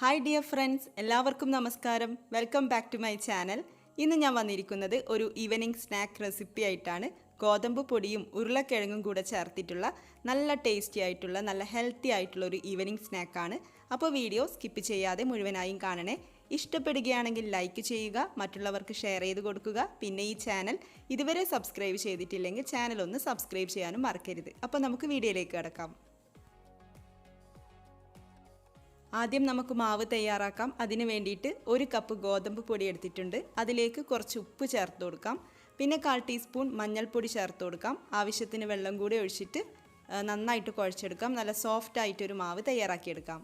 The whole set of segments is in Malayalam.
ഹായ് ഡിയർ ഫ്രണ്ട്സ്, എല്ലാവർക്കും നമസ്കാരം. Welcome back to my channel. ഇന്ന് ഞാൻ വന്നിരിക്കുന്നത് ഒരു ഈവനിങ് സ്നാക്ക് റെസിപ്പി ആയിട്ടാണ്. ഗോതമ്പ് പൊടിയും ഉരുളക്കിഴങ്ങും കൂടെ ചേർത്തിട്ടുള്ള നല്ല ടേസ്റ്റി ആയിട്ടുള്ള നല്ല ഹെൽത്തി ആയിട്ടുള്ള ഒരു ഈവനിങ് സ്നാക്കാണ്. അപ്പോൾ വീഡിയോ സ്കിപ്പ് ചെയ്യാതെ മുഴുവനായും കാണണേ. ഇഷ്ടപ്പെടുകയാണെങ്കിൽ ലൈക്ക് ചെയ്യുക, മറ്റുള്ളവർക്ക് ഷെയർ ചെയ്ത് കൊടുക്കുക. പിന്നെ ഈ ചാനൽ ഇതുവരെ സബ്സ്ക്രൈബ് ചെയ്തിട്ടില്ലെങ്കിൽ ചാനൽ ഒന്ന് സബ്സ്ക്രൈബ് ചെയ്യാനും മറക്കരുത്. അപ്പോൾ നമുക്ക് വീഡിയോയിലേക്ക് കടക്കാം. ആദ്യം നമുക്ക് മാവ് തയ്യാറാക്കാം. അതിന് വേണ്ടിയിട്ട് 1 കപ്പ് ഗോതമ്പ് പൊടി എടുത്തിട്ടുണ്ട്. അതിലേക്ക് കുറച്ച് ഉപ്പ് ചേർത്ത് കൊടുക്കാം. പിന്നെ 1/4 ടീസ്പൂൺ മഞ്ഞൾപ്പൊടി ചേർത്ത് കൊടുക്കാം. ആവശ്യത്തിന് വെള്ളം കൂടി ഒഴിച്ചിട്ട് നന്നായിട്ട് കുഴച്ചെടുക്കാം. നല്ല സോഫ്റ്റ് ആയിട്ടൊരു മാവ് തയ്യാറാക്കിയെടുക്കാം.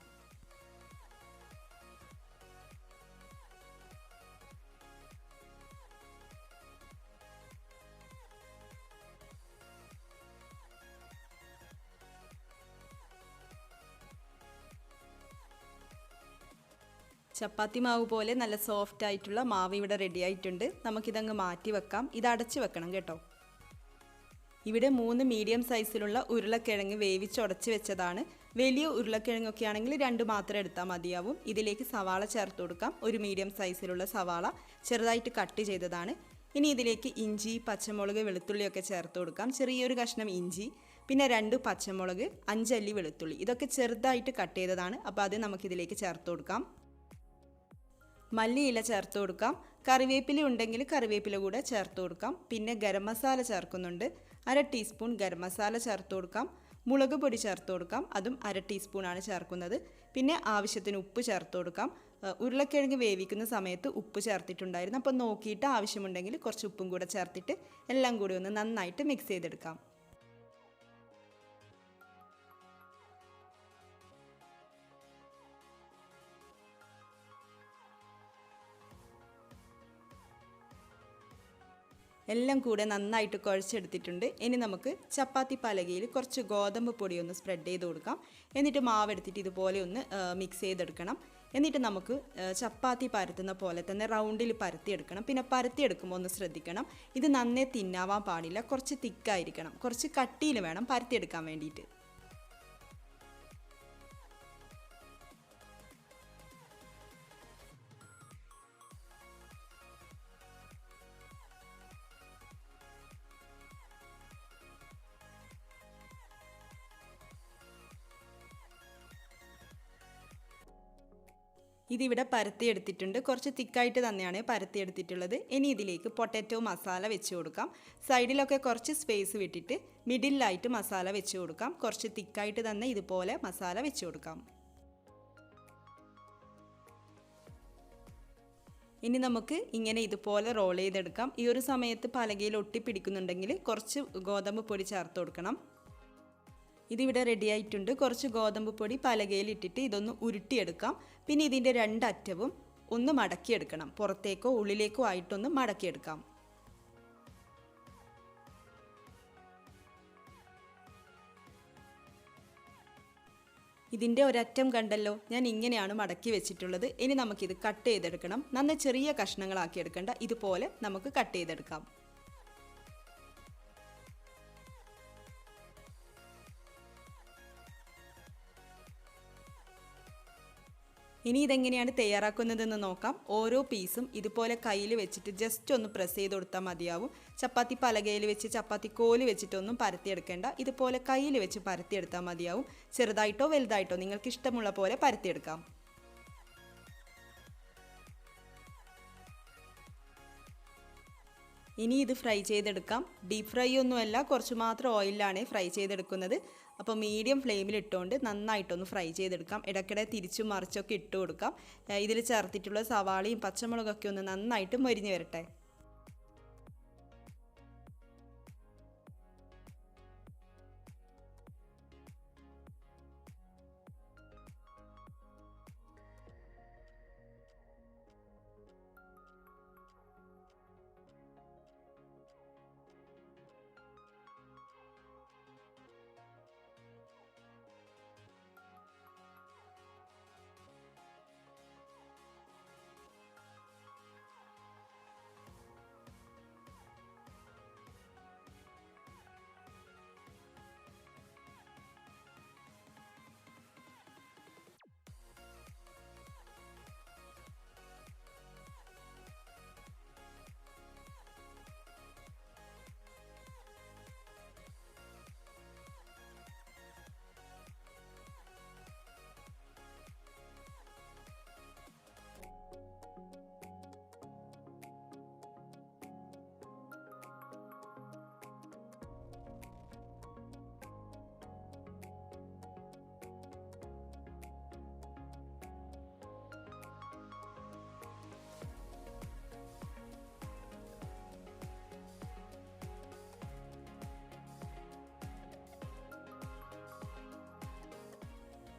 ചപ്പാത്തി മാവ് പോലെ നല്ല സോഫ്റ്റ് ആയിട്ടുള്ള മാവ് ഇവിടെ റെഡി ആയിട്ടുണ്ട്. നമുക്കിതങ്ങ് മാറ്റി വെക്കാം. ഇത് അടച്ചു വെക്കണം കേട്ടോ. ഇവിടെ 3 മീഡിയം സൈസിലുള്ള ഉരുളക്കിഴങ്ങ് വേവിച്ചുടച്ച് വെച്ചതാണ്. വലിയ ഉരുളക്കിഴങ്ങൊക്കെ ആണെങ്കിൽ 2 മാത്രം എടുത്താൽ മതിയാവും. ഇതിലേക്ക് സവാള ചേർത്ത് കൊടുക്കാം. ഒരു മീഡിയം സൈസിലുള്ള സവാള ചെറുതായിട്ട് കട്ട് ചെയ്തതാണ്. ഇനി ഇതിലേക്ക് ഇഞ്ചി, പച്ചമുളക്, വെളുത്തുള്ളിയൊക്കെ ചേർത്ത് കൊടുക്കാം. ചെറിയൊരു കഷ്ണം ഇഞ്ചി, പിന്നെ 2 പച്ചമുളക്, 5 അല്ലി വെളുത്തുള്ളി. ഇതൊക്കെ ചെറുതായിട്ട് കട്ട് ചെയ്തതാണ്. അപ്പോൾ അത് നമുക്കിതിലേക്ക് ചേർത്ത് കൊടുക്കാം. മല്ലിയില ചേർത്ത് കൊടുക്കാം. കറിവേപ്പില ഉണ്ടെങ്കിൽ കറിവേപ്പില കൂടെ ചേർത്ത് കൊടുക്കാം. പിന്നെ ഗരം മസാല ചേർക്കുന്നുണ്ട്. 1/2 ടീസ്പൂൺ ഗരം മസാല ചേർത്ത് കൊടുക്കാം. മുളക് പൊടി ചേർത്ത് കൊടുക്കാം. അതും 1/2 ടീസ്പൂണാണ് ചേർക്കുന്നത്. പിന്നെ ആവശ്യത്തിന് ഉപ്പ് ചേർത്ത് കൊടുക്കാം. ഉരുളക്കിഴങ്ങ് വേവിക്കുന്ന സമയത്ത് ഉപ്പ് ചേർത്തിട്ടുണ്ടായിരുന്നു. അപ്പോൾ നോക്കിയിട്ട് ആവശ്യമുണ്ടെങ്കിൽ കുറച്ച് ഉപ്പും കൂടെ ചേർത്തിട്ട് എല്ലാം കൂടി ഒന്ന് നന്നായിട്ട് മിക്സ് ചെയ്തെടുക്കാം. എല്ലാം കൂടെ നന്നായിട്ട് കുഴച്ചെടുത്തിട്ടുണ്ട്. ഇനി നമുക്ക് ചപ്പാത്തി പലകയിൽ കുറച്ച് ഗോതമ്പ് പൊടി ഒന്ന് സ്പ്രെഡ് ചെയ്ത് കൊടുക്കാം. എന്നിട്ട് മാവ് എടുത്തിട്ട് ഇതുപോലെ ഒന്ന് മിക്സ് ചെയ്തെടുക്കണം. എന്നിട്ട് നമുക്ക് ചപ്പാത്തി പരത്തുന്ന പോലെ തന്നെ റൗണ്ടിൽ പരത്തിയെടുക്കണം. പിന്നെ പരത്തിയെടുക്കുമ്പോൾ ഒന്ന് ശ്രദ്ധിക്കണം, ഇത് നന്നേ തിന്നാവാൻ പാടില്ല. കുറച്ച് തിക്കായിരിക്കണം, കുറച്ച് കട്ടിയിൽ വേണം പരത്തിയെടുക്കാൻ വേണ്ടിയിട്ട്. ഇതിവിടെ പരത്തിയെടുത്തിട്ടുണ്ട്. കുറച്ച് തിക്കായിട്ട് തന്നെയാണ് പരത്തിയെടുത്തിട്ടുള്ളത്. ഇനി ഇതിലേക്ക് പൊട്ടാറ്റോ മസാല വെച്ച് കൊടുക്കാം. സൈഡിലൊക്കെ കുറച്ച് സ്പേസ് വിട്ടിട്ട് മിഡിലായിട്ട് മസാല വെച്ച് കൊടുക്കാം. കുറച്ച് തിക്കായിട്ട് തന്നെ ഇതുപോലെ മസാല വെച്ച് കൊടുക്കാം. ഇനി നമുക്ക് ഇങ്ങനെ ഇതുപോലെ റോൾ ചെയ്തെടുക്കാം. ഈ ഒരു സമയത്ത് പലകയിൽ ഒട്ടിപ്പിടിക്കുന്നുണ്ടെങ്കിൽ കുറച്ച് ഗോതമ്പ് പൊടി ചേർത്ത് കൊടുക്കണം. ഇതിവിടെ റെഡി ആയിട്ടുണ്ട്. കുറച്ച് ഗോതമ്പ് പൊടി പലകയിൽ ഇട്ടിട്ട് ഇതൊന്ന് ഉരുട്ടിയെടുക്കാം. പിന്നെ ഇതിൻ്റെ 2 അറ്റവും ഒന്ന് മടക്കിയെടുക്കണം. പുറത്തേക്കോ ഉള്ളിലേക്കോ ആയിട്ടൊന്ന് മടക്കിയെടുക്കാം. ഇതിൻ്റെ ഒരറ്റം കണ്ടല്ലോ, ഞാൻ ഇങ്ങനെയാണ് മടക്കി വെച്ചിട്ടുള്ളത്. ഇനി നമുക്കിത് കട്ട് ചെയ്തെടുക്കണം. നന്ന ചെറിയ കഷ്ണങ്ങളാക്കി എടുക്കേണ്ട, ഇതുപോലെ നമുക്ക് കട്ട് ചെയ്തെടുക്കാം. ഇനി ഇതെങ്ങനെയാണ് തയ്യാറാക്കുന്നതെന്ന് നോക്കാം. ഓരോ പീസും ഇതുപോലെ കയ്യിൽ വെച്ചിട്ട് ജസ്റ്റ് ഒന്ന് പ്രസ് ചെയ്ത് കൊടുത്താൽ മതിയാവും. ചപ്പാത്തി പലകയിൽ വെച്ച് ചപ്പാത്തി കോല് വെച്ചിട്ടൊന്നും പരത്തിയെടുക്കേണ്ട. ഇതുപോലെ കയ്യിൽ വെച്ച് പരത്തിയെടുത്താൽ മതിയാവും. ചെറുതായിട്ടോ വലുതായിട്ടോ നിങ്ങൾക്ക് ഇഷ്ടമുള്ള പോലെ പരത്തിയെടുക്കാം. ഇനി ഇത് ഫ്രൈ ചെയ്തെടുക്കാം. ഡീപ്പ് ഫ്രൈ ഒന്നുമല്ല, കുറച്ച് മാത്രം ഓയിലാണ് ഫ്രൈ ചെയ്തെടുക്കുന്നത്. അപ്പോൾ മീഡിയം ഫ്ലെയിമിൽ ഇട്ടുകൊണ്ട് നന്നായിട്ടൊന്ന് ഫ്രൈ ചെയ്തെടുക്കാം. ഇടയ്ക്കിടെ തിരിച്ചും മറിച്ചൊക്കെ ഇട്ട് കൊടുക്കാം. ഇതിൽ ചേർത്തിട്ടുള്ള സവാളയും പച്ചമുളകൊക്കെ ഒന്ന് നന്നായിട്ട് മൊരിഞ്ഞ് വരട്ടെ.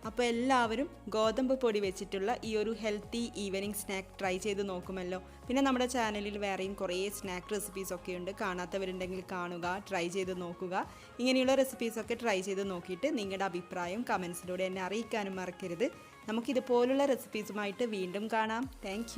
അപ്പോൾ എല്ലാവരും ഗോതമ്പ് പൊടി വെച്ചിട്ടുള്ള ഈ ഒരു ഹെൽത്തി ഈവനിങ് സ്നാക്ക് ട്രൈ ചെയ്ത് നോക്കുമല്ലോ. പിന്നെ നമ്മുടെ ചാനലിൽ വേറെയും കുറേ സ്നാക്ക് റെസിപ്പീസൊക്കെ ഉണ്ട്. കാണാത്തവരുണ്ടെങ്കിൽ കാണുക, ട്രൈ ചെയ്ത് നോക്കുക. ഇങ്ങനെയുള്ള റെസിപ്പീസൊക്കെ ട്രൈ ചെയ്ത് നോക്കിയിട്ട് നിങ്ങളുടെ അഭിപ്രായം കമൻസിലൂടെ എന്നെ അറിയിക്കാനും മറക്കരുത്. നമുക്കിതുപോലുള്ള റെസിപ്പീസുമായിട്ട് വീണ്ടും കാണാം. താങ്ക്